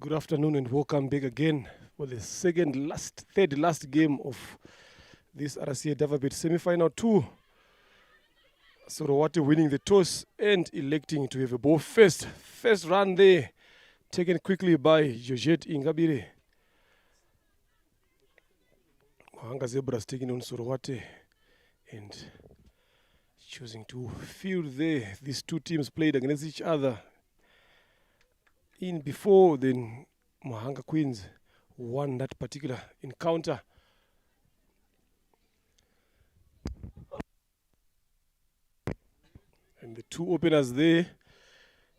Good afternoon and welcome back again for the third last game of this RCA Davabet semi-final 2. Sorwathe winning the toss and electing to have a ball first. First run there, taken quickly by Georgette Ingabire. Muhanga Zebras taking on Sorwathe and choosing to field there. These two teams played against each other in before. Then Muhanga Queens won that particular encounter. And the two openers there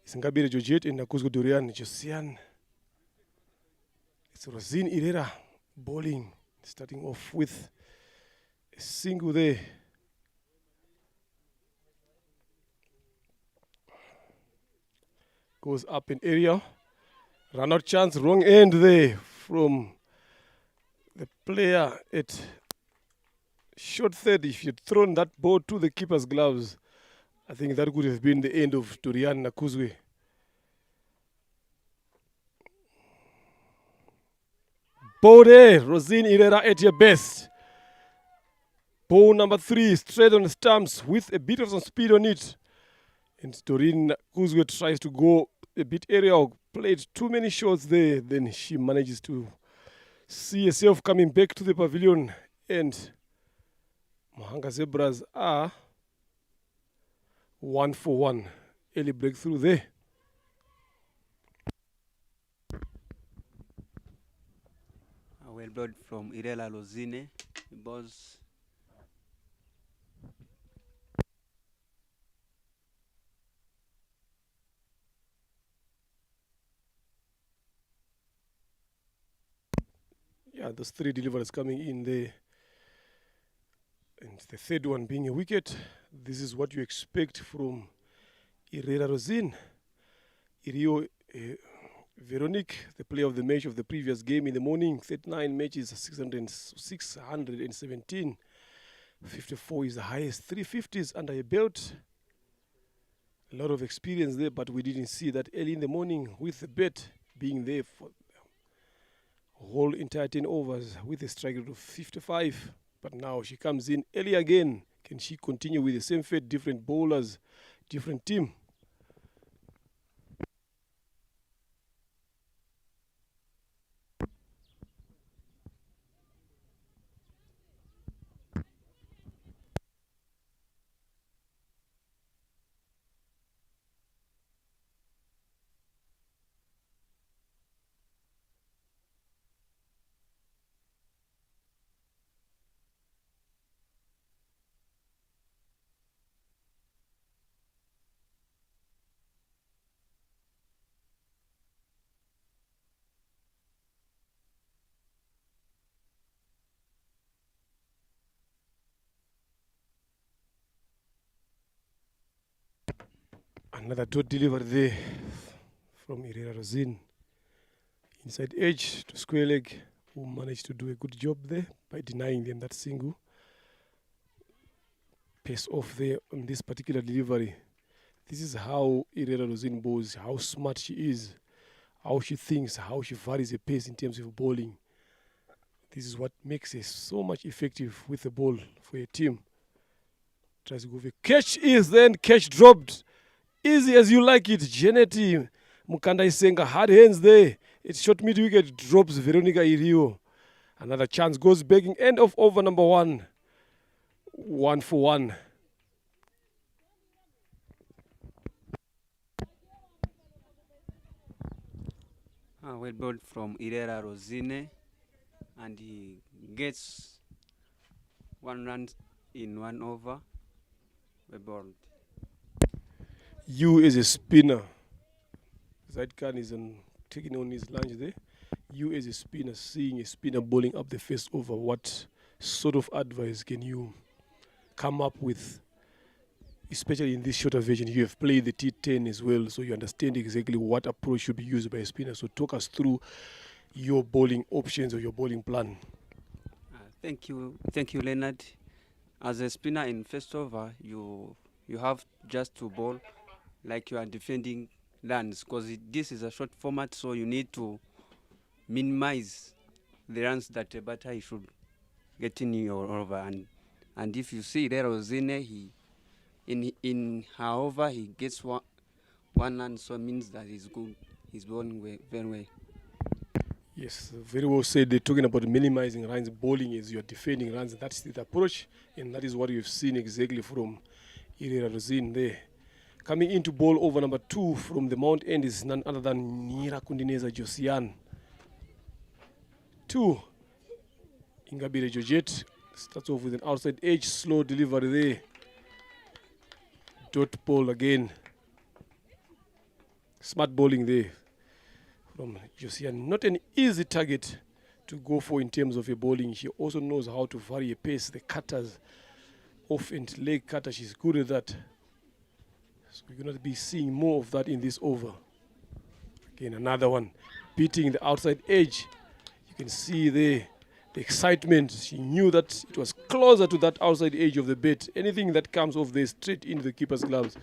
is Ngabire Georgette and Nakuzgo Dorian Josian. It's Rosine Irera bowling, starting off with a single there. Goes up in area. Run out chance, wrong end there from the player at short third. If you'd thrown that ball to the keeper's gloves, I think that could have been the end of Dorian Nakuzwe. Ball there, Rosine Irera at your best. Ball number 3, straight on the stumps with a bit of some speed on it. And Doreen Nakuzwe tries to go a bit aerial, played too many shots there. Then she manages to see herself coming back to the pavilion. And Muhanga Zebras are 1 for 1. Early breakthrough there. Well blood from Irela Lozine. Balls. Yeah, those 3 deliveries coming in there. And the third one being a wicket. This is what you expect from Irela Rosine. Irio Veronique, the player of the match of the previous game in the morning. 39 matches, 617. 54 is the highest. 350s under a belt. A lot of experience there, but we didn't see that early in the morning with the bet being there for whole entire 10 overs with a strike rate of 55. But now she comes in early again. Can she continue with the same fate, different bowlers, different team? Another dot delivery there from Irela Rosine. Inside edge to square leg, who managed to do a good job there by denying them that single. Pace off there on this particular delivery. This is how Irela Rosine bowls, how smart she is, how she thinks, how she varies her pace in terms of bowling. This is what makes her so much effective with the ball for a team. Tries to go for catch is then catch dropped. Easy as you like it. Janet Mukanda Isenga, hard hands there. It's short mid-wicket, drops Veronica Irio. Another chance goes begging. End of over number 1. 1 for 1. Well bowled from Irera Rosine, and he gets 1 run in 1 over. Well bowled. You is a spinner. Zaid Khan is taking on his lunge there. You as a spinner, seeing a spinner bowling up the first over, what sort of advice can you come up with? Especially in this shorter version, you have played the T10 as well, so you understand exactly what approach should be used by a spinner. So talk us through your bowling options or your bowling plan. Thank you, Leonard. As a spinner in first over, you have just to bowl like you are defending runs, because this is a short format, so you need to minimize the runs that a batter should get in your over. And if you see there Rosine, he in her over he gets one run, so it means that he's good. He's bowling very well. Yes, very well said. They're talking about minimizing runs. Bowling is you're defending runs. That's the approach, and that is what you've seen exactly from Irera Rosine there. Coming into bowl over number 2 from the Mount End is none other than Nira Kundineza Josian. 2. Ingabire Georgette starts off with an outside edge, slow delivery there. Dot ball again. Smart bowling there from Josian. Not an easy target to go for in terms of a bowling. She also knows how to vary a pace. The cutters, off and leg cutter, she's good at that. So we're going to be seeing more of that in this over. Again, another one. Beating the outside edge. You can see there the excitement. She knew that it was closer to that outside edge of the bat. Anything that comes off there straight into the keeper's gloves.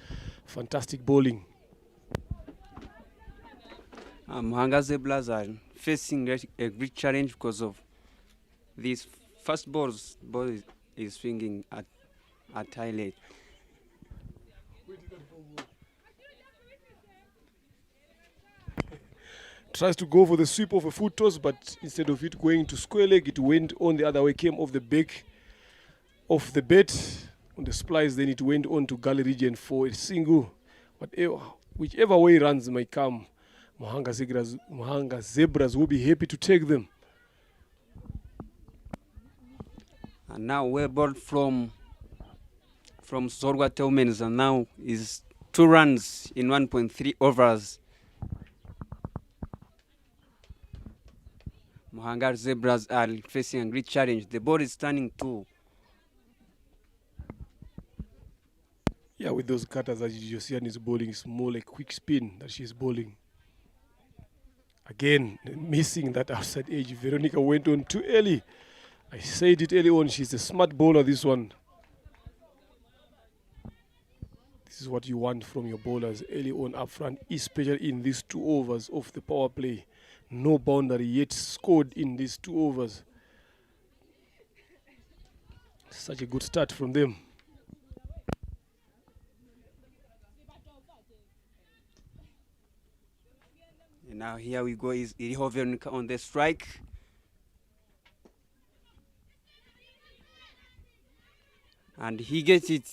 Fantastic bowling. Muhanga Zebras are facing a great challenge because of this first ball is swinging at high leg. Tries to go for the sweep of a foot toss, but instead of it going to square leg, it went on the other way, came off the back of the bat on the splice, then it went on to gully region for a single. Whichever way runs might come, Muhanga Zebras will be happy to take them. And now well bowled from Sorwathe Women's, and now is 2 runs in 1.3 overs. Muhanga Zebras are facing a great challenge. The ball is turning too. Yeah, with those cutters that Josian is bowling, it's more like quick spin that she's bowling. Again, missing that outside edge. Veronica went on too early. I said it early on, she's a smart bowler, this one. This is what you want from your bowlers early on up front, especially in these 2 overs of the power play. No boundary yet scored in these 2 overs. Such a good start from them. And now here we go, is Iriho Veronica on the strike. And he gets it.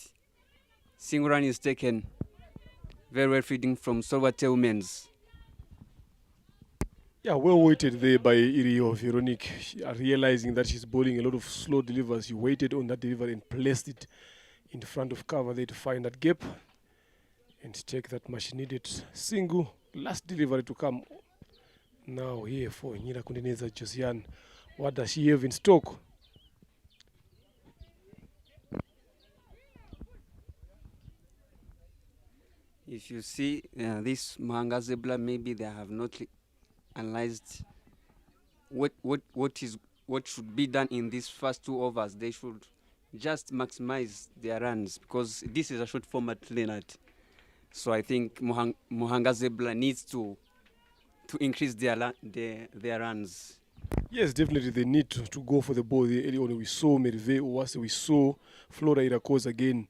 Single run is taken. Very well feeding from Sorwathe Women's. Yeah, well weighted there by Iriho Veronique. Realizing that she's bowling a lot of slow delivers, she waited on that delivery and placed it in the front of cover there to find that gap and take that much needed single. Last delivery to come now here for Nira Kundineza Josian. What does she have in stock? If you see this Muhanga Zebra, maybe they have not analyzed what should be done in these first 2 overs. They should just maximize their runs, because this is a short format, Leonard. So I think Muhanga Zebra needs to increase their runs. Yes, definitely they need to go for the ball there early on. We saw Merve Uwase, we saw Flora Irakos again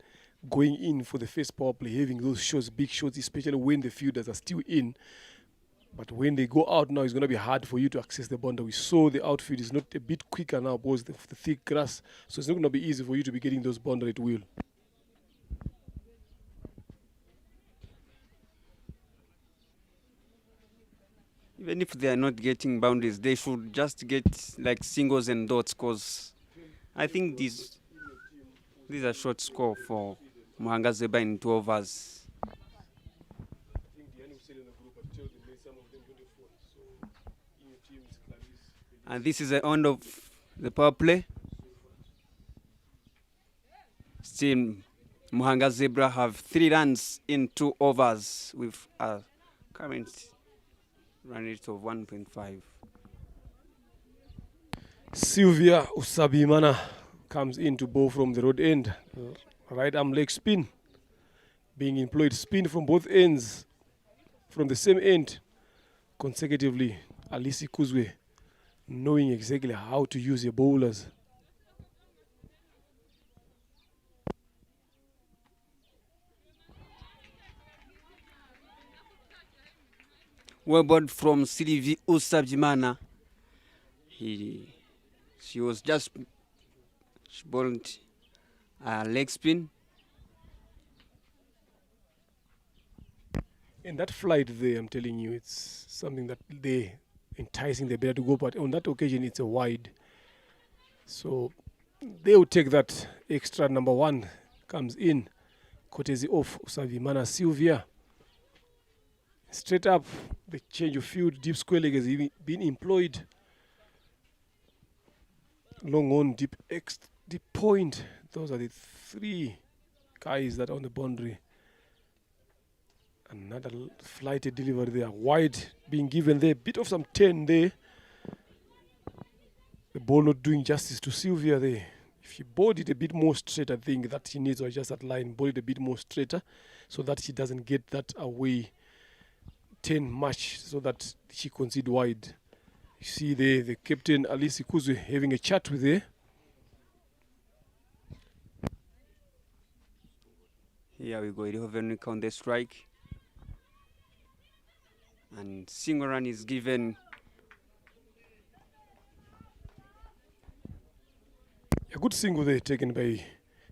going in for the first power play, having those shots, big shots, especially when the fielders are still in. But when they go out now, it's going to be hard for you to access the boundary. We saw the outfield is not a bit quicker now because of the thick grass. So it's not going to be easy for you to be getting those boundaries at will. Even if they are not getting boundaries, they should just get like singles and dots, because I think these are short score for Muhanga Zebra in 2 overs. And this is the end of the power play. Still, Muhanga Zebra have 3 runs in 2 overs with a current run rate of 1.5. Sylvia Usabimana comes in to bowl from the road end. Right arm leg spin. Being employed, spin from both ends, from the same end, consecutively. Alisi Kuzwe knowing exactly how to use your bowlers. Well bowled from Sylvie Usabimana. She bowled a leg spin. And that flight there, I'm telling you, it's something that they enticing the batter to go, but on that occasion it's a wide. So they will take that extra number 1 comes in, courtesy of Usabimana Sylvia. Straight up, the change of field, deep square leg has been employed. Long on, deep point. Those are the 3 guys that are on the boundary. Another flighted delivery there. Wide being given there. Bit of some 10 there. The ball not doing justice to Sylvia there. If she bowled it a bit more straight, I think that she needs, or just that line, bowl it a bit more straighter so that she doesn't get that away 10 much, so that she concede wide. You see there, the captain Alisi Kuzwe having a chat with her. Here we go, Ihovenik on the strike. And single run is given. A good single there taken by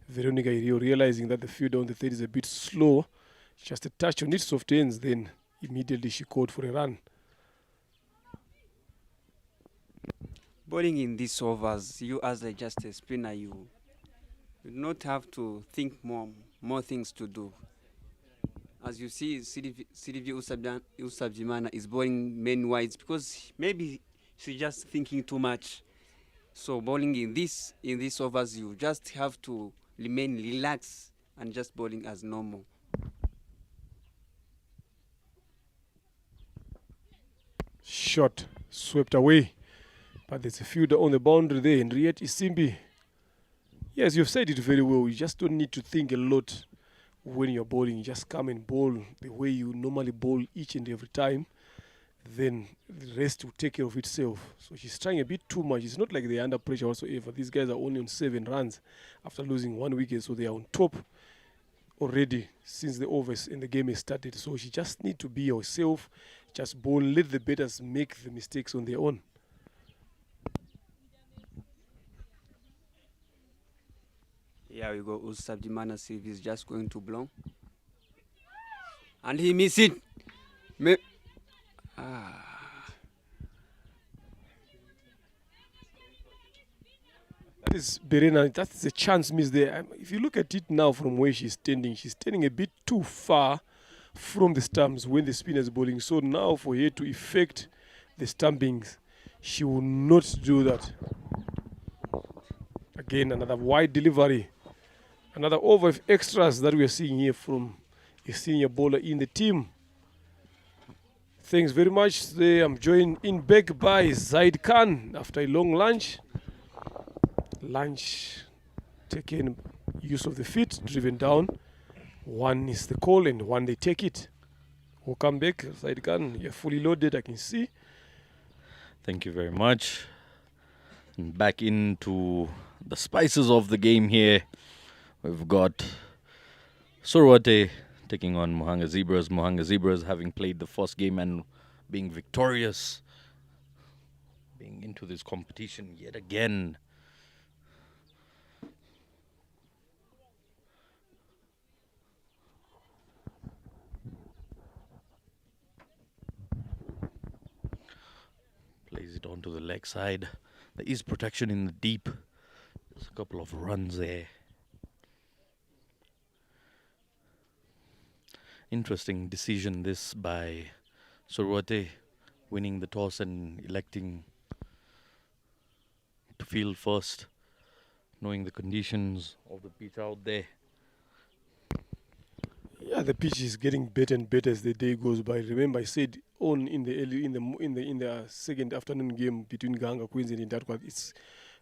Veronica Irio, realizing that the field on the third is a bit slow. Just a touch on its soft ends, then immediately she called for a run. Bowling in these overs, you as just a spinner, you do not have to think more things to do. As you see, Sylvie Usabimana is bowling main wides because maybe she's just thinking too much. So bowling in these overs, you just have to remain relaxed and just bowling as normal. Shot swept away, but there's a fielder on the boundary there, Henriette Isimbi. Yes, you've said it very well. You just don't need to think a lot when you're bowling. You just come and bowl the way you normally bowl each and every time. Then the rest will take care of itself. So she's trying a bit too much. It's not like they're under pressure whatsoever. These guys are only on 7 runs after losing 1 wicket, so they are on top already since the overs in the game has started. So she just need to be herself, just bowl, let the batters make the mistakes on their own. Here we go, Usabimana Sylvie is just going to blow. And he missed it. That is Berena, that's a chance missed there. If you look at it now from where she's standing a bit too far from the stumps when the spinner is bowling. So now for her to effect the stumpings, she will not do that. Again, another wide delivery. Another over of extras that we are seeing here from a senior bowler in the team. Thanks very much. I'm joined in back by Zaid Khan after a long lunch. Lunch taken, use of the feet, driven down. 1 is the call and 1 they take it. Welcome back, Zaid Khan. You're fully loaded, I can see. Thank you very much. And back into the spices of the game here. We've got Sorwathe taking on Muhanga Zebras. Muhanga Zebras having played the first game and being victorious, being into this competition yet again. Plays it onto the leg side. There is protection in the deep. There's a couple of runs there. Interesting decision this by Sorwathe, winning the toss and electing to field first, knowing the conditions of the pitch out there. Yeah, the pitch is getting better and better as the day goes by. Remember, I said in the second afternoon game between Gahanga Queens and Indatwa, it's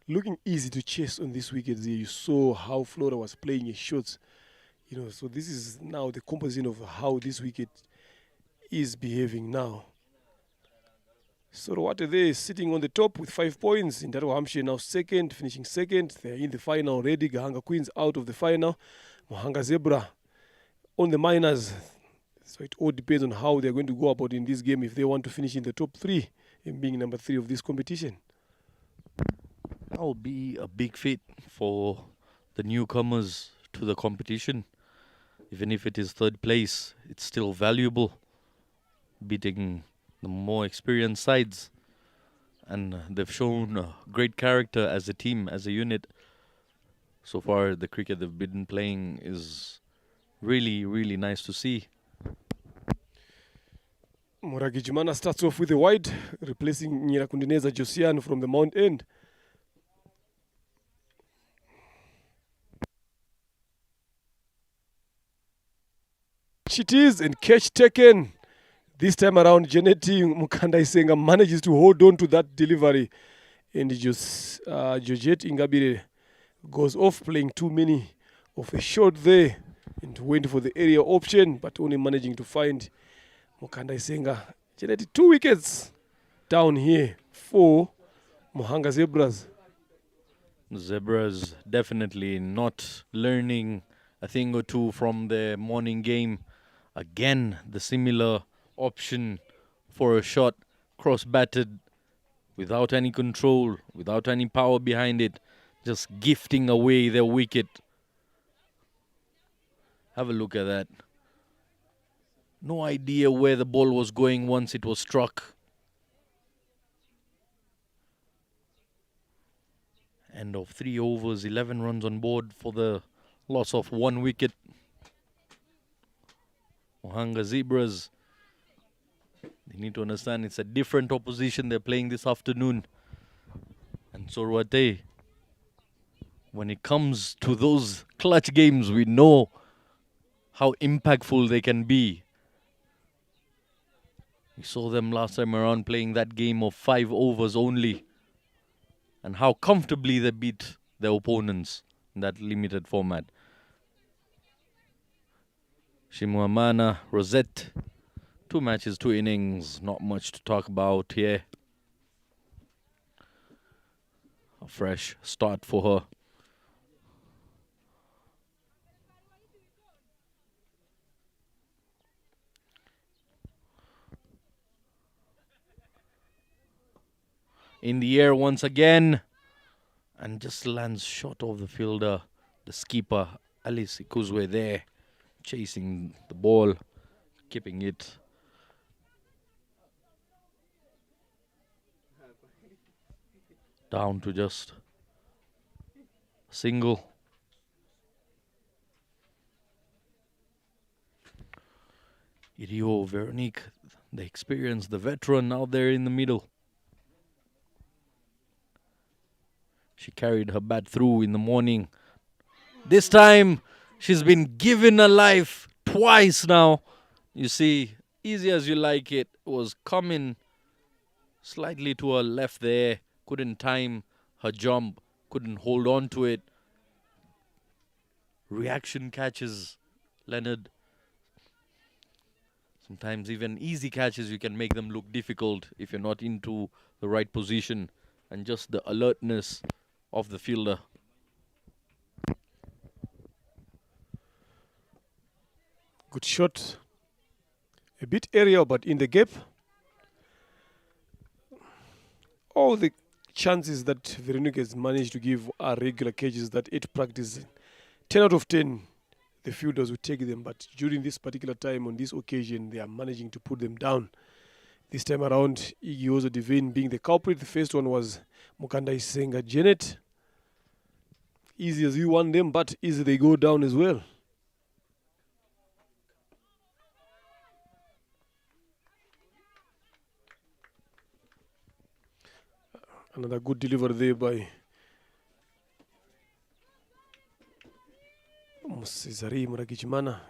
looking easy to chase on this wicket. You saw how Flora was playing his shots. So this is now the composition of how this wicket is behaving now. Sorwathe there is sitting on the top with 5 points. Indatwa Hampshire now second, finishing second. They're in the final already. Gahanga Queens out of the final. Muhanga Zebra on the minors. So it all depends on how they're going to go about in this game if they want to finish in the top 3 and being number 3 of this competition. That will be a big feat for the newcomers to the competition. Even if it is third place, it's still valuable, beating the more experienced sides. And they've shown great character as a team, as a unit. So far, the cricket they've been playing is really, really nice to see. Muragi Jumana starts off with a wide, replacing Nyirakundineza Josian from the Mount End. It is, and catch taken. This time around, Janeti Mukandaisenga manages to hold on to that delivery. And Georgette Ingabire goes off playing too many of a shot there and went for the area option, but only managing to find Mukandaisenga. Janeti 2 wickets down here for Muhanga Zebras. Zebras definitely not learning a thing or two from the morning game. Again, the similar option for a shot, cross-batted, without any control, without any power behind it, just gifting away their wicket. Have a look at that. No idea where the ball was going once it was struck. End of 3 overs, 11 runs on board for the loss of 1 wicket. Muhanga Zebras, they need to understand it's a different opposition they're playing this afternoon. And Sorwathe, when it comes to those clutch games, we know how impactful they can be. We saw them last time around playing that game of 5 overs only, and how comfortably they beat their opponents in that limited format. Shimuamana, Rosette, 2 matches, 2 innings, not much to talk about here. A fresh start for her. In the air once again, and just lands short of the fielder. The skipper, Alice Ikuzwe there, chasing the ball, keeping it. Down to just a single. Irio, Veronique, the experienced, the veteran out there in the middle. She carried her bat through in the morning. This time, she's been given a life twice now. You see, easy as you like it, was coming slightly to her left there. Couldn't time her jump, couldn't hold on to it. Reaction catches, Leonard. Sometimes even easy catches, you can make them look difficult if you're not into the right position. And just the alertness of the fielder. Good shot. A bit aerial, but in the gap. all the chances that Veronique has managed to give are regular catches that 8 practice. 10 out of 10, the fielders will take them, but during this particular time, on this occasion, they are managing to put them down. This time around, Igiozo Divine being the culprit. The first one was Mukanda Isenga Janet. Easy as you want them, but easy they go down as well. Another good delivery there by Cesare Muragichimana.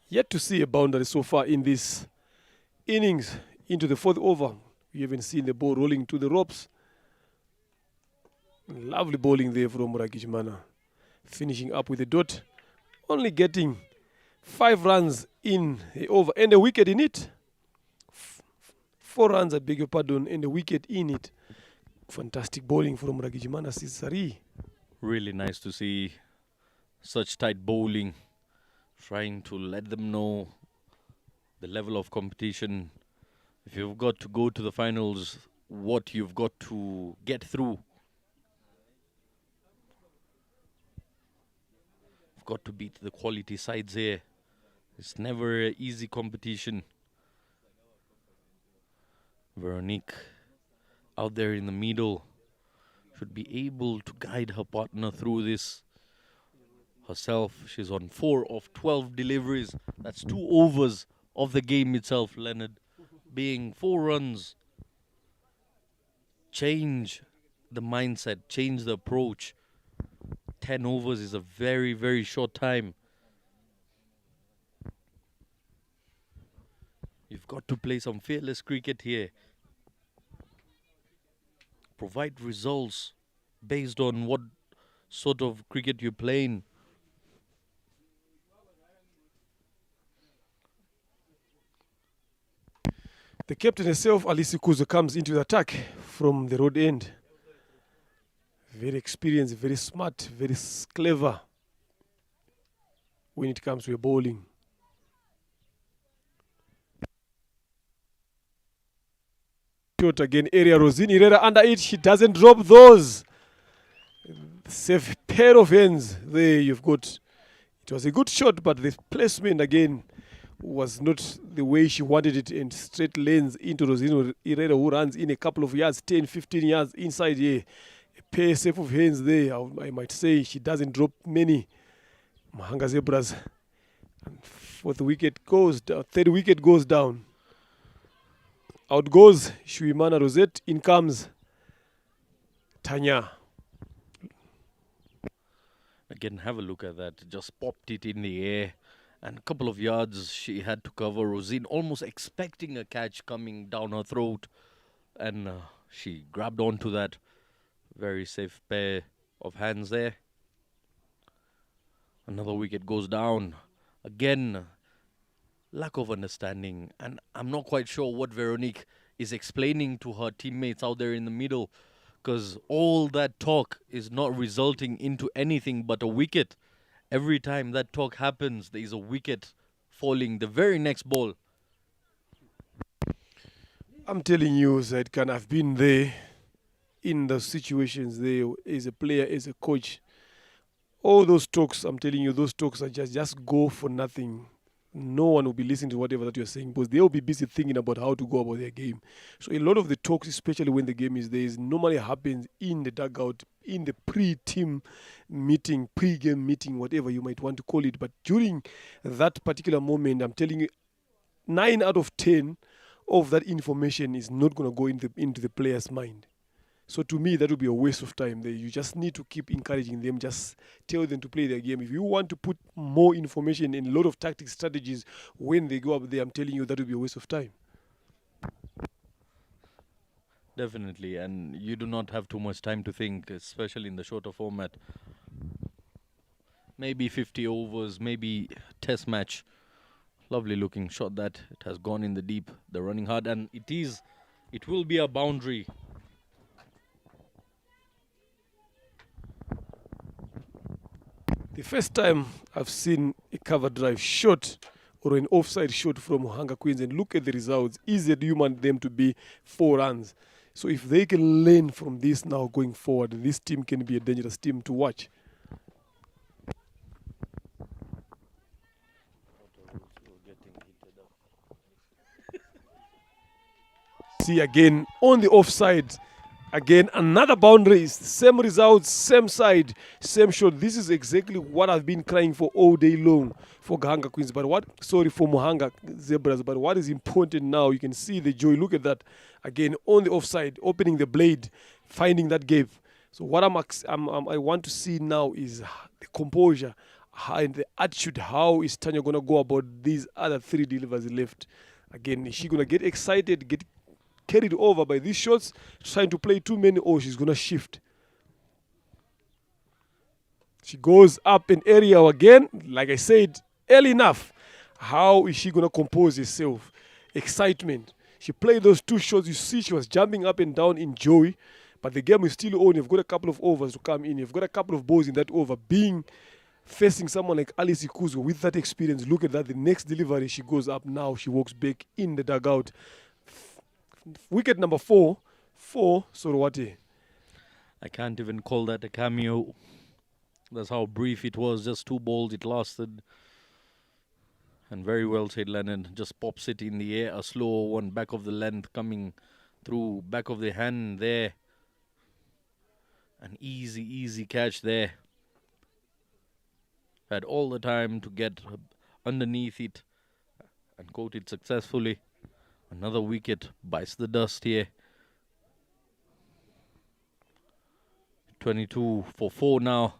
Yet to see a boundary so far in this innings into the 4th over. We haven't seen the ball rolling to the ropes. Lovely bowling there from Muragichimana. Finishing up with a dot. Only getting 5 runs in the over and a wicket in it. 4 runs, I beg your pardon, and a wicket in it. Fantastic bowling from Muragichimana Cesare. Really nice to see such tight bowling, trying to let them know the level of competition. If you've got to go to the finals, what you've got to get through. You've got to beat the quality sides here. It's never an easy competition. Veronique out there in the middle should be able to guide her partner through this herself. She's on 4 of 12 deliveries. That's 2 overs of the game itself, Leonard. Being 4 runs. Change the mindset, change the approach. 10 overs is a very, very short time. You've got to play some fearless cricket here. Provide results based on what sort of cricket you're playing. The captain herself, Alice Kuzo, comes into the attack from the road end. Very experienced, very smart, very clever when it comes to bowling. Shot again, area Rosine Herrera under it. She doesn't drop those. Save pair of hands there. You've got. It was a good shot, but the placement again was not the way she wanted it, and straight lanes into Rosine Herrera, who runs in a couple of yards, 10, 15 yards inside here. A pair safe of hands there. I might say she doesn't drop many. Muhanga Zebras. And 4th wicket goes down. 3rd wicket goes down. Out goes Shuimana Rosette. In comes Tanya. Again, have a look at that. Just popped it in the air. And a couple of yards she had to cover. Rosine almost expecting a catch coming down her throat. And she grabbed onto that. Very safe pair of hands there. Another wicket goes down. Again, lack of understanding. And I'm not quite sure what Veronique is explaining to her teammates out there in the middle. Because all that talk is not resulting into anything but a wicket. Every time that talk happens, there is a wicket falling the very next ball. I'm telling you, Zaid Khan, I've been there in those situations there as a player, as a coach. All those talks, I'm telling you, those talks are just go for nothing. No one will be listening to whatever that you're saying because they'll be busy thinking about how to go about their game. So a lot of the talks, especially when the game is there, normally happens in the dugout, in the pre-team meeting, pre-game meeting, whatever you might want to call it. But during that particular moment, I'm telling you, 9 out of 10 of that information is not going to go into the player's mind. So to me, that would be a waste of time. You just need to keep encouraging them. Just tell them to play their game. If you want to put more information and a lot of tactics, strategies when they go up there, I'm telling you, that would be a waste of time. Definitely, and you do not have too much time to think, especially in the shorter format. Maybe 50 overs, maybe test match. Lovely looking shot that. It has gone in the deep. They're running hard, and it will be a boundary. The first time I've seen a cover drive shot or an offside shot from Muhanga Queens, and look at the results. Easy do you want them to be 4 runs? So if they can learn from this now going forward, this team can be a dangerous team to watch. See again on the offside. Again, another boundary. Same results, same side, same shot. This is exactly what I've been crying for all day long for Gahanga Queens. But for Muhanga Zebras. But what is important now, you can see the joy. Look at that. Again, on the offside, opening the blade, finding that gap. So what I want to see now is the composure and the attitude. How is Tanya going to go about these other 3 deliveries left? Again, is she going to get excited, get carried over by these shots, trying to play too many, or she's going to shift? She goes up an area again, like I said, early enough. How is she going to compose herself? Excitement. She played those 2 shots. You see she was jumping up and down in joy, but the game is still on. You've got a couple of overs to come in. You've got a couple of balls in that over. Facing someone like Alice Ikuzo with that experience, look at that. The next delivery, she goes up now. She walks back in the dugout. Wicket number 4 for Sorwathe. I can't even call that a cameo. That's how brief it was. Just 2 balls it lasted. And very well said, Leonard. Just pops it in the air. A slow one, back of the length, coming through, back of the hand there. An easy catch there. Had all the time to get underneath it and caught it successfully. Another wicket bites the dust here. 22 for 4 now.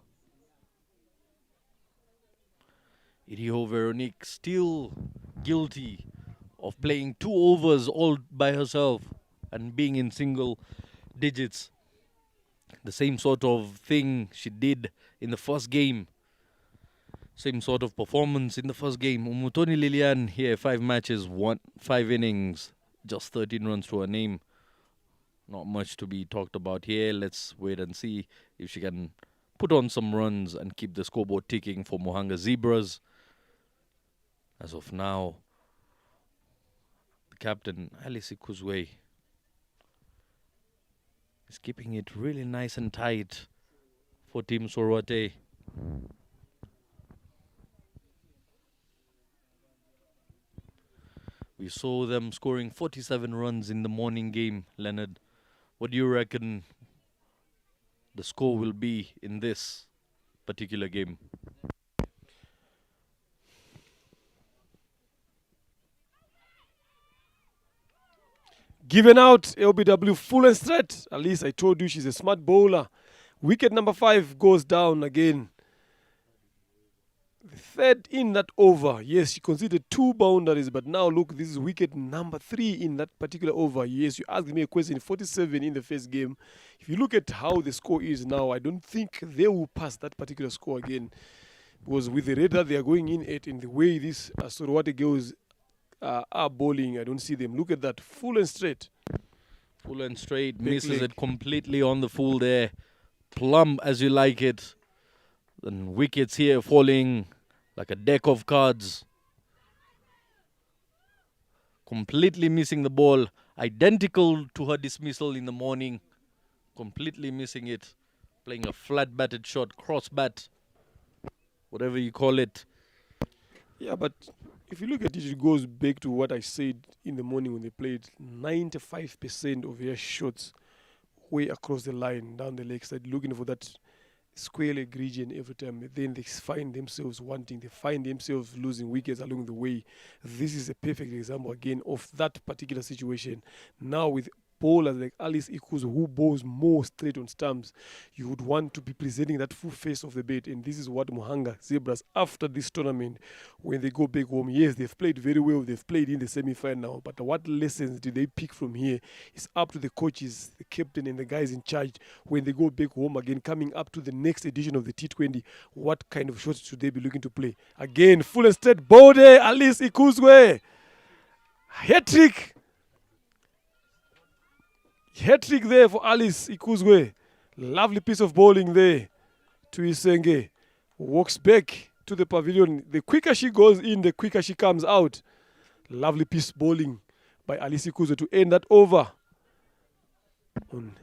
Irio Veronique still guilty of playing 2 overs all by herself and being in single digits. The same sort of thing she did in the first game. Same sort of performance in the first game. Umutoni Lilian here, 5 matches, 5 innings, just 13 runs to her name. Not much to be talked about here. Let's wait and see if she can put on some runs and keep the scoreboard ticking for Muhanga Zebras. As of now, the captain, Alice Ikuzwe, is keeping it really nice and tight for Team Sorwathe. We saw them scoring 47 runs in the morning game, Leonard. What do you reckon the score will be in this particular game? Given out, LBW full and straight. At least I told you she's a smart bowler. Wicket number 5 goes down again. The third in that over. Yes, she conceded 2 boundaries, but now look, this is wicket number 3 in that particular over. Yes, you asked me a question, 47 in the first game. If you look at how the score is now, I don't think they will pass that particular score again. Because with the rate that they are going in at, and the way these Sorwathe girls are bowling, I don't see them. Look at that, full and straight. Full and straight, Big misses leg. it completely on the full there. Plumb as you like it. And wickets here falling like a deck of cards. Completely missing the ball. Identical to her dismissal in the morning. Completely missing it. Playing a flat batted shot, cross bat. Whatever you call it. Yeah, but if you look at it, it goes back to what I said in the morning when they played. 95% of their shots way across the line, down the leg side, looking for that square leg region every time. Then they find themselves wanting, they find themselves losing wickets along the way. This is a perfect example again of that particular situation. Now with bowlers like Alice Ikuzo, who bowls more straight on stumps, you would want to be presenting that full face of the bat. And this is what Muhanga Zebras, after this tournament, when they go back home, yes, they've played very well, they've played in the semi-final, but what lessons did they pick from here? It's up to the coaches, the captain and the guys in charge when they go back home again, coming up to the next edition of the T20, what kind of shots should they be looking to play? Again, full and straight, Bode, Alice Ikuzwe, hat-trick. Hat-trick there for Alice Ikuzwe. Lovely piece of bowling there to Isenge. Walks back to the pavilion. The quicker she goes in, the quicker she comes out. Lovely piece bowling by Alice Ikuzwe to end that over. on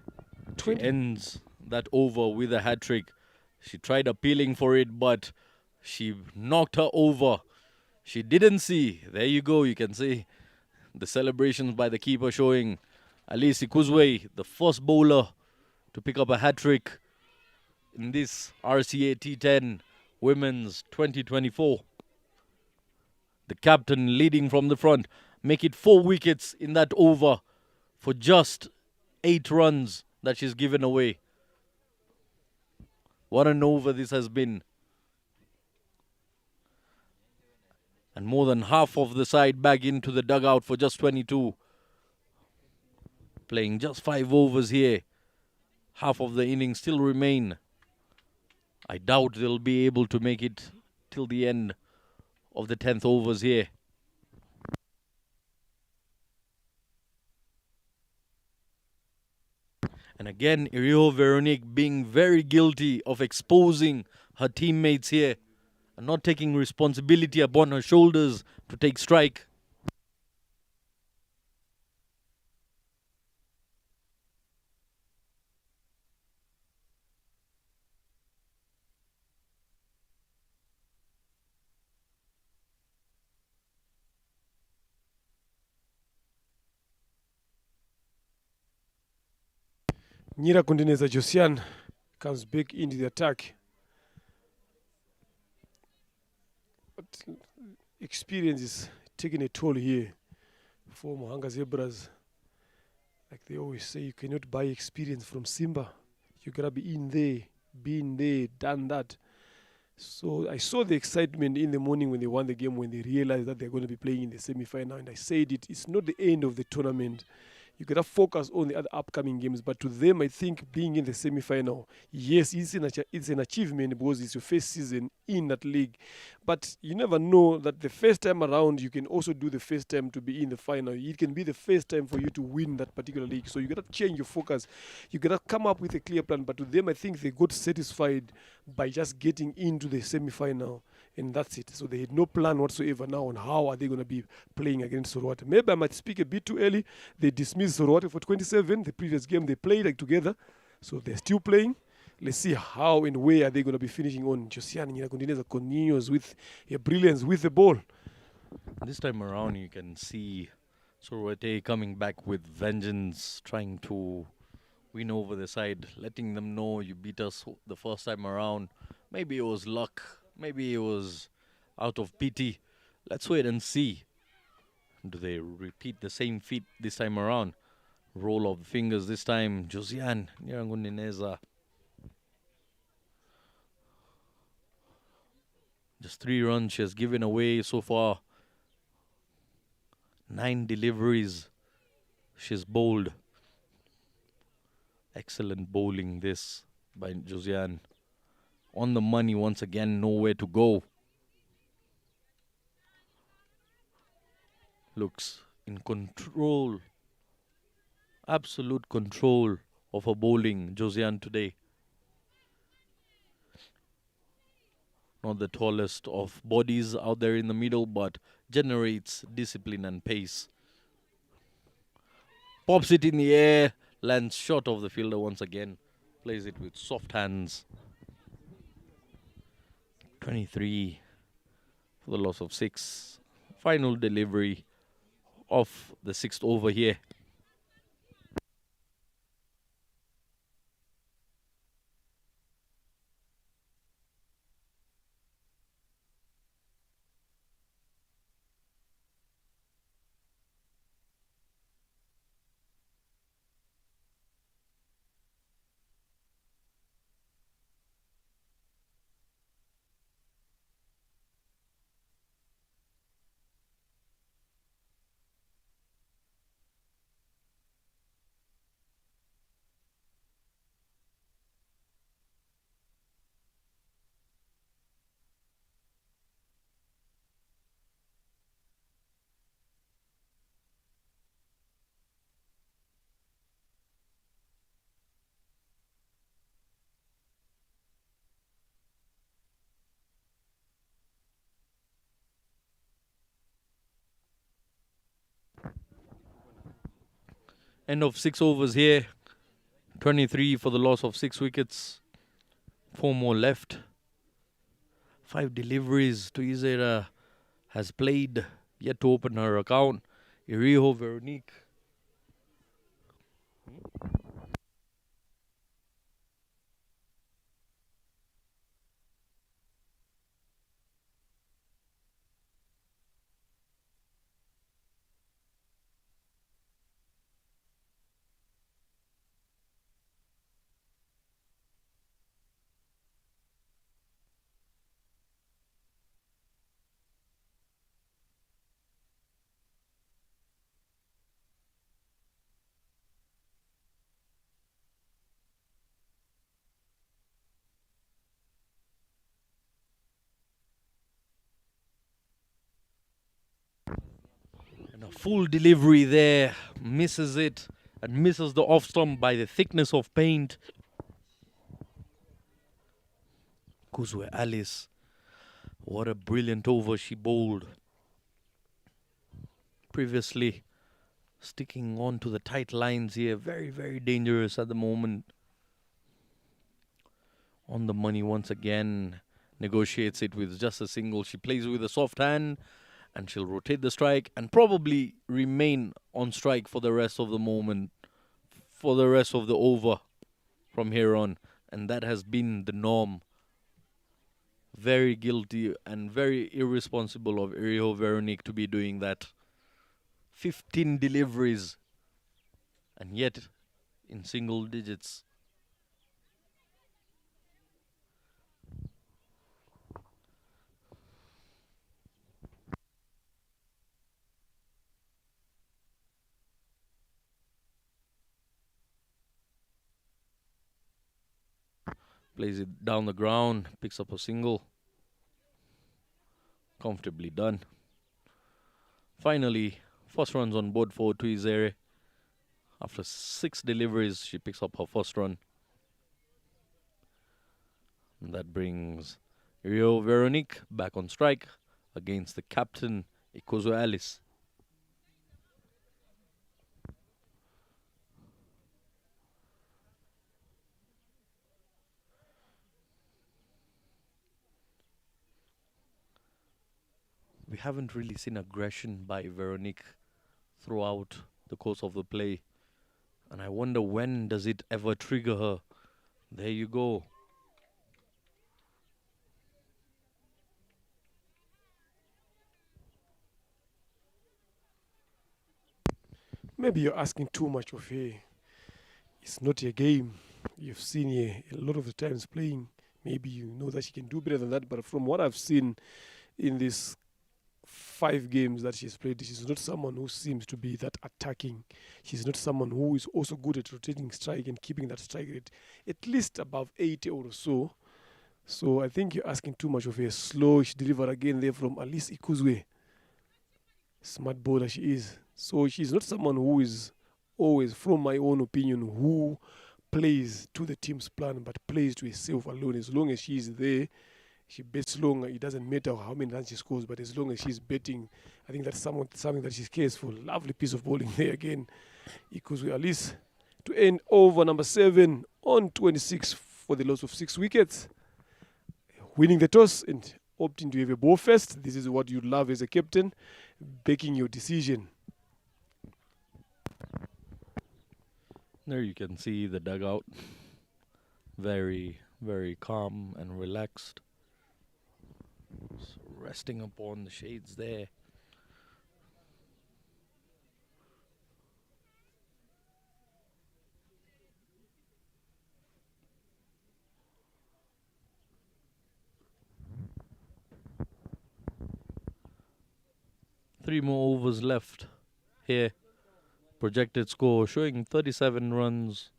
She 20. ends that over with a hat trick. She tried appealing for it, but she knocked her over. She didn't see. There you go. You can see the celebrations by the keeper showing Alice Ikuzwe, the first bowler to pick up a hat trick in this RCA T10 Women's 2024. The captain leading from the front, make it 4 wickets in that over for just 8 runs that she's given away. What an over this has been. And more than half of the side back into the dugout for just 22. Playing just 5 overs here. Half of the innings still remain. I doubt they'll be able to make it till the end of the 10th overs here. And again, Rio Veronique being very guilty of exposing her teammates here and not taking responsibility upon her shoulders to take strike. Nyira Kundineza Josian comes back into the attack. But experience is taking a toll here for Muhanga Zebras. Like they always say, you cannot buy experience from Simba. You gotta be in there, been there, done that. So I saw the excitement in the morning when they won the game, when they realized that they're going to be playing in the semi-final. And I said it's not the end of the tournament. You gotta focus on the other upcoming games. But to them, I think being in the semi-final, yes, it's an achievement because it's your first season in that league. But you never know that the first time around, you can also do the first time to be in the final. It can be the first time for you to win that particular league. So you gotta change your focus. You gotta come up with a clear plan. But to them, I think they got satisfied by just getting into the semi-final. And that's it. So they had no plan whatsoever now on how are they going to be playing against Sorwathe. Maybe I might speak a bit too early. They dismissed Sorwathe for 27. The previous game they played like together. So they're still playing. Let's see how and where are they going to be finishing on. Josiane Nyirakondeneza continues with her brilliance with the ball. This time around, you can see Sorwathe coming back with vengeance, trying to win over the side, letting them know you beat us the first time around. Maybe it was luck. Maybe it was out of pity. Let's wait and see. Do they repeat the same feat this time around? Roll of the fingers this time. Josiane Nyirakondeneza. Just 3 runs she has given away so far. 9 deliveries she's bowled. Excellent bowling this by Josiane. On the money once again, nowhere to go. Looks in control. Absolute control of her bowling, Josiane today. Not the tallest of bodies out there in the middle, but generates discipline and pace. Pops it in the air, lands short of the fielder once again. Plays it with soft hands. 23 for the loss of 6. Final delivery of the 6th over here. End of 6 overs here. 23 for the loss of 6 wickets. 4 more left. 5 deliveries. Tuizera has played, yet to open her account. Iriho Veronique. And a full delivery there. Misses it and misses the off stump by the thickness of paint. Kuzwe Alice. What a brilliant over she bowled. Previously, sticking on to the tight lines here. Very, very dangerous at the moment. On the money once again. Negotiates it with just a single. She plays with a soft hand. And she'll rotate the strike and probably remain on strike for the rest of the moment. For the rest of the over from here on. And that has been the norm. Very guilty and very irresponsible of Iriho Veronique to be doing that. 15 deliveries. And yet in single digits. Plays it down the ground, picks up a single. Comfortably done. Finally, first runs on board for Tuizere. After 6 deliveries, she picks up her first run. And that brings Iriho Veronique back on strike against the captain, Ikozo Alice. We haven't really seen aggression by Veronique throughout the course of the play. And I wonder, when does it ever trigger her? There you go. Maybe you're asking too much of her. It's not your game. You've seen her a lot of the times playing. Maybe you know that she can do better than that. But from what I've seen in these 5 games that she's played, she's not someone who seems to be that attacking. She's not someone who is also good at rotating strike and keeping that strike rate at least above 80 or so. So I think you're asking too much of her. Slow, she delivered again there from Alice Ikuzwe. Smart bowler she is. So she's not someone who is always, from my own opinion, who plays to the team's plan but plays to herself alone. As long as she's there, she bets long. It doesn't matter how many runs she scores, but as long as she's betting, I think that's something that she cares for. Lovely piece of bowling there again. Ikuzwe Alice to end over number 7 on 26 for the loss of 6 wickets. Winning the toss and opting to have a ball first. This is what you love as a captain, backing your decision. There you can see the dugout. Very, very calm and relaxed. So resting upon the shades there. Three more overs left here. Projected score showing 37 runs.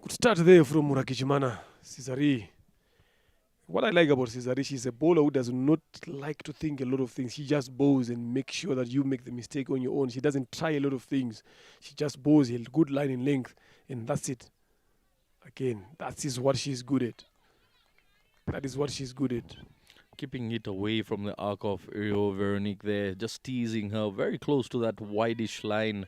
Good start there from Murakijimana. Cesare What I like about Cesare, she's a bowler who does not like to think a lot of things. She just bowls and makes sure that you make the mistake on your own. She doesn't try a lot of things. She just bowls a good line in length, and that's it. Again, that is what she's good at. That is what she's good at. Keeping it away from the arc of Rio Veronique there, just teasing her very close to that wideish line.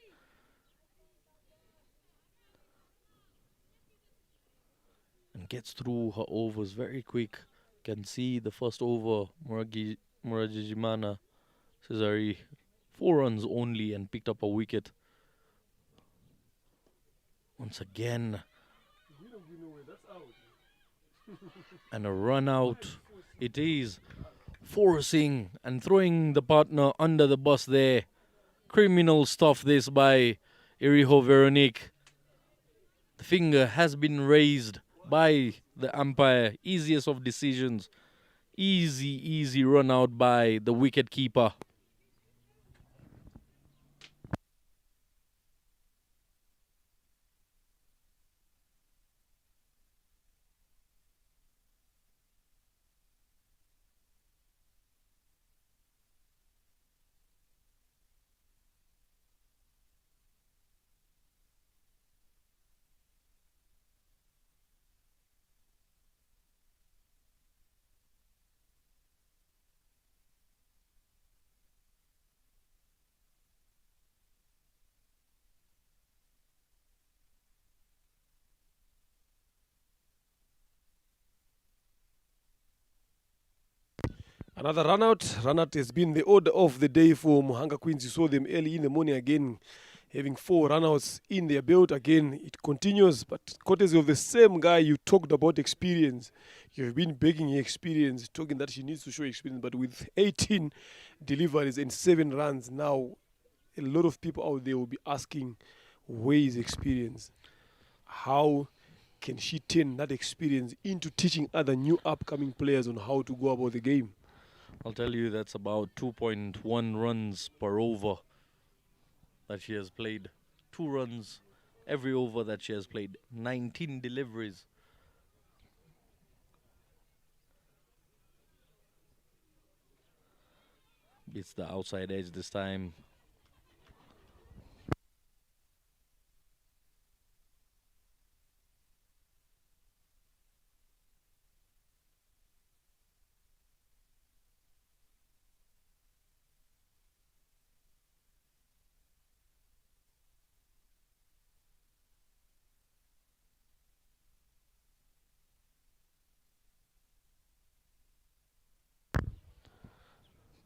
And gets through her overs very quick. Can see the first over, Muragijimana Cesare, 4 runs only and picked up a wicket. Once again. And a run out. It is forcing and throwing the partner under the bus there. Criminal stuff this by Iriho Veronique. The finger has been raised by the umpire. Easiest of decisions. Easy run out by the wicket keeper. Another run out. Run out has been the order of the day for Muhanga Queens. You saw them early in the morning again, having 4 runouts in their belt. Again, it continues, but courtesy of the same guy you talked about experience. You've been begging her experience, talking that she needs to show experience, but with 18 deliveries and 7 runs, now a lot of people out there will be asking, where is experience? How can she turn that experience into teaching other new upcoming players on how to go about the game? I'll tell you that's about 2.1 runs per over that she has played. 2 runs every over that she has played. 19 deliveries. Beats the outside edge this time.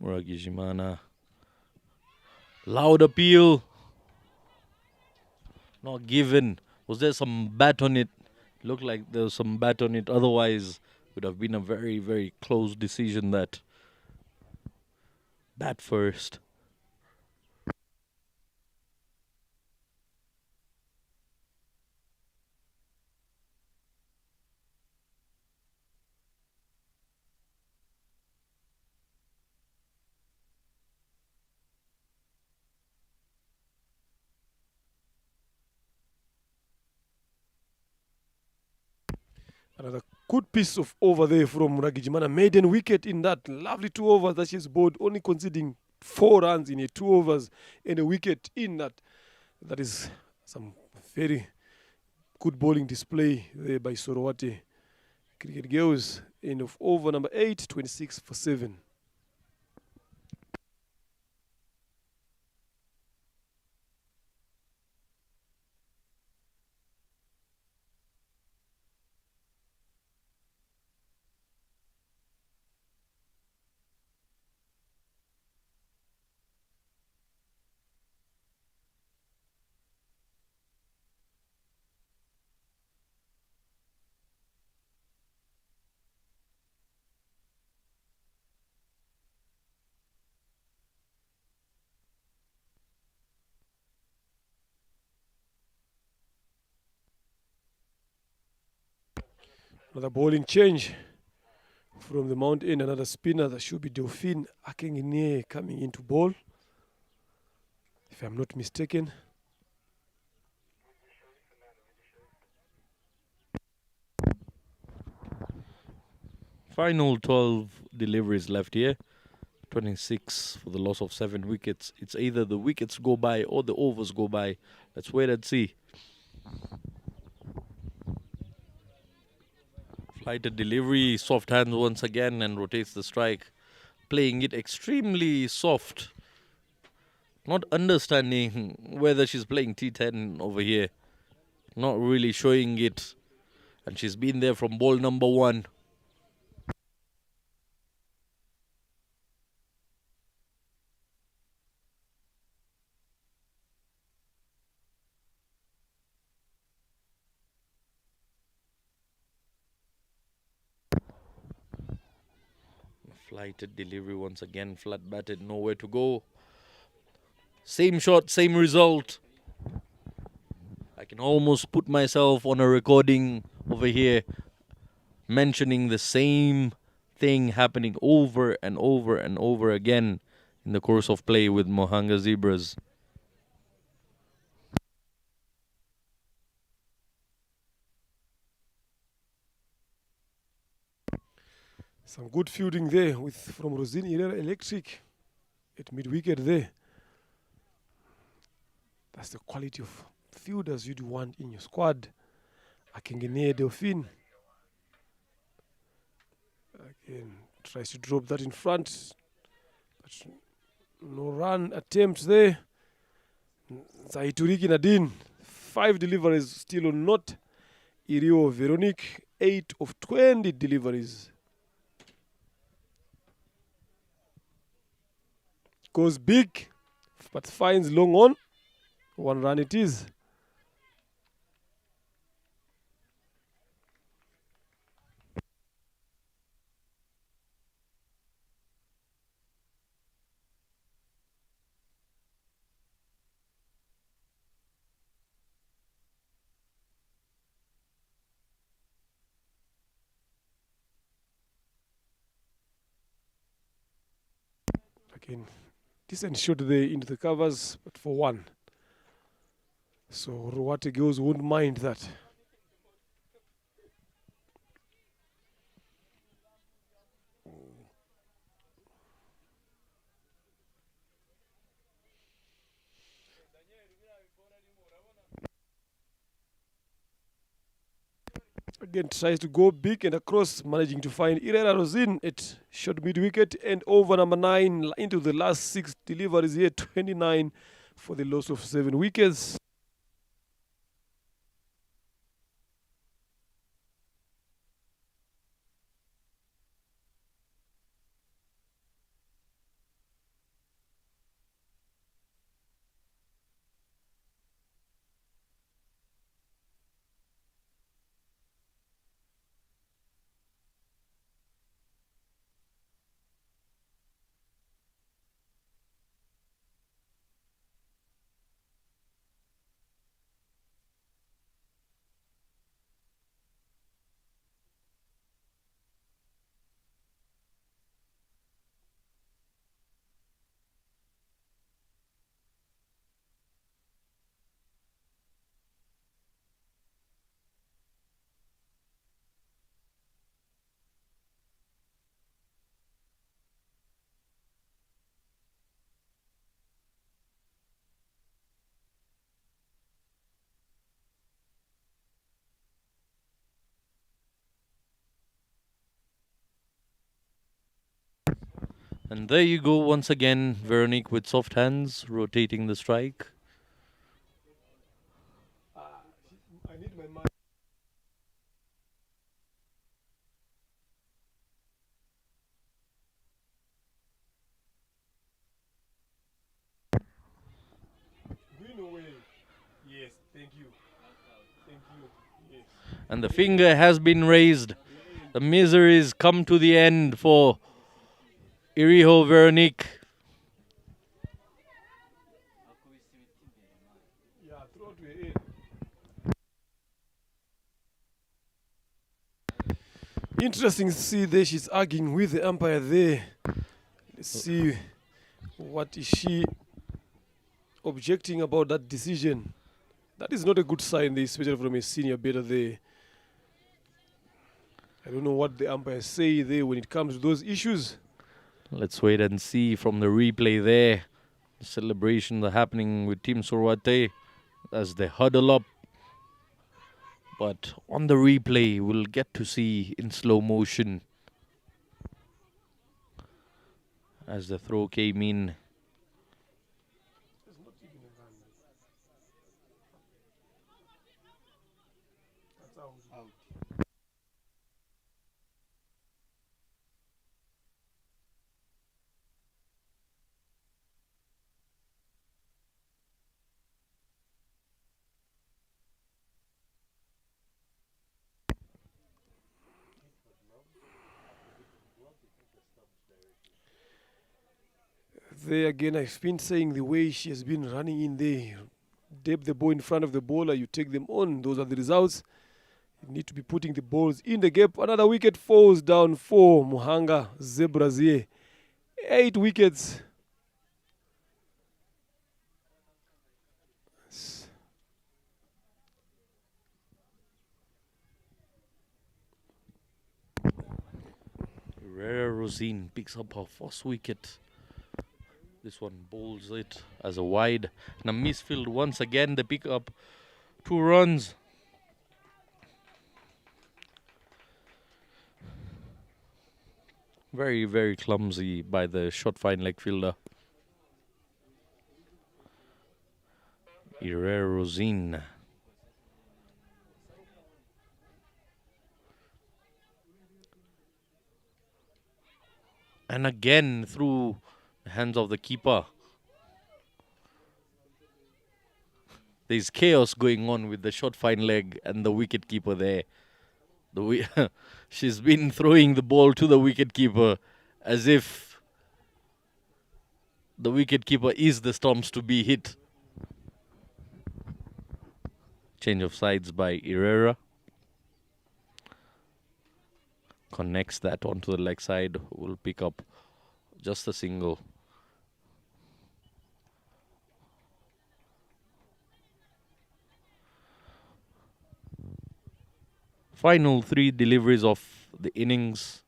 Muragijimana. Loud appeal. Not given. Was there some bat on it? Looked like there was some bat on it. Otherwise, would have been a very close decision that. Bat first. Another good piece of over there from Muragijimana. Maiden wicket in that. Lovely 2 overs that she's bowled, only conceding 4 runs in a 2 overs and a wicket in that. That is some very good bowling display there by Sorwathe. Cricket girls, end of over number 8, 26 for 7. Another bowling change from the Mount End. Another spinner. That should be Delphine Akengine coming into ball, if I'm not mistaken. Final 12 deliveries left here. 26 for the loss of 7 wickets. It's either the wickets go by or the overs go by. Let's wait and see. Flighted delivery, soft hands once again and rotates the strike. Playing it extremely soft. Not understanding whether she's playing T10 over here. Not really showing it. And she's been there from ball number 1. Flighted delivery once again, flat batted, nowhere to go. Same shot, same result. I can almost put myself on a recording over here mentioning the same thing happening over and over and over again in the course of play with Muhanga Zebras. Some good fielding there from Rosine Herrera Electric at mid-wicket there. That's the quality of fielders you'd want in your squad. Akengene Delphine. Again, tries to drop that in front. But no run attempts there. Zaituriki Nadine. 5 deliveries still on not. Irio Veronique, 8 of 20 deliveries. Goes big, but finds long on. 1 run it is. Again, decent shot there into the covers, but for 1. So Sorwathe girls won't mind that. Again, tries to go big and across, managing to find Herrera Rosine at short mid-wicket and over number 9 into the last 6 deliveries here, 29 for the loss of 7 wickets. And there you go once again, Veronique with soft hands, rotating the strike. I need my mind. Green away. Yes, thank you. Thank you. Yes. And the finger has been raised. The miseries come to the end for Iriho Veronique. Yeah, throw to your end. Interesting to see there she's arguing with the umpire there. Let's see what is she objecting about that decision. That is not a good sign, especially from a senior batter there. don't know what the umpires say there when it comes to those issues. Let's wait and see from the replay there. The celebrations are happening with Team Sorwathe as they huddle up. But on the replay, we'll get to see in slow motion as the throw came in. There again, I've been saying the way she has been running in there. Dip the ball in front of the bowler, you take them on. Those are the results. You need to be putting the balls in the gap. Another wicket falls down for Muhanga Zebras here. 8 wickets. Rare Rosine picks up her first wicket. This one bowls it as a wide. And a misfield once again. They pick up 2 runs. Very, very clumsy by the short fine leg fielder. Rare Rosine. And again through the hands of the keeper. There's chaos going on with the short fine leg and the wicket keeper there. She's been throwing the ball to the wicket keeper as if the wicket keeper is the stumps to be hit. Change of sides by Herrera. Connects that onto the leg side. Will pick up just a single. Final 3 deliveries of the innings.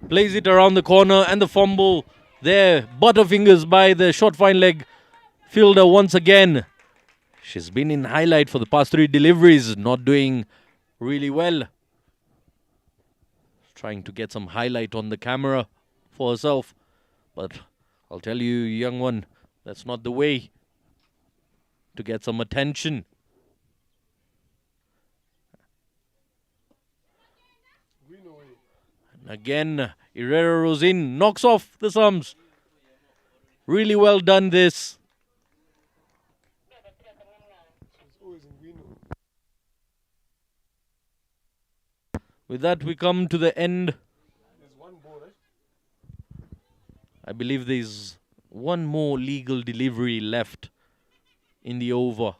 Plays it around the corner and the fumble there. Butterfingers by the short fine leg fielder once again. She's been in highlight for the past 3 deliveries, not doing really well. Trying to get some highlight on the camera for herself. But I'll tell you, young one, that's not the way to get some attention. And again, Herrera Rosine knocks off the stumps. Really well done this. With that, we come to the end. There's one ball, right? I believe there's one more legal delivery left in the over.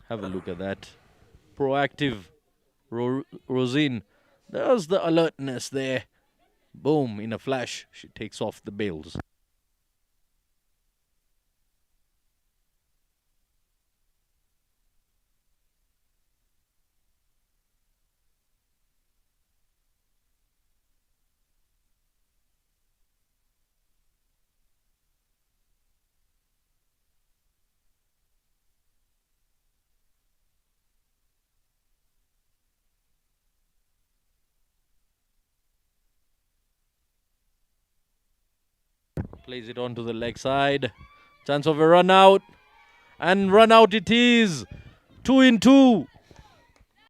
Have a look at that. Proactive Rosine. There's the alertness there. Boom, in a flash, she takes off the bails. Plays it onto the leg side. Chance of a run out. And run out it is. 2 in 2.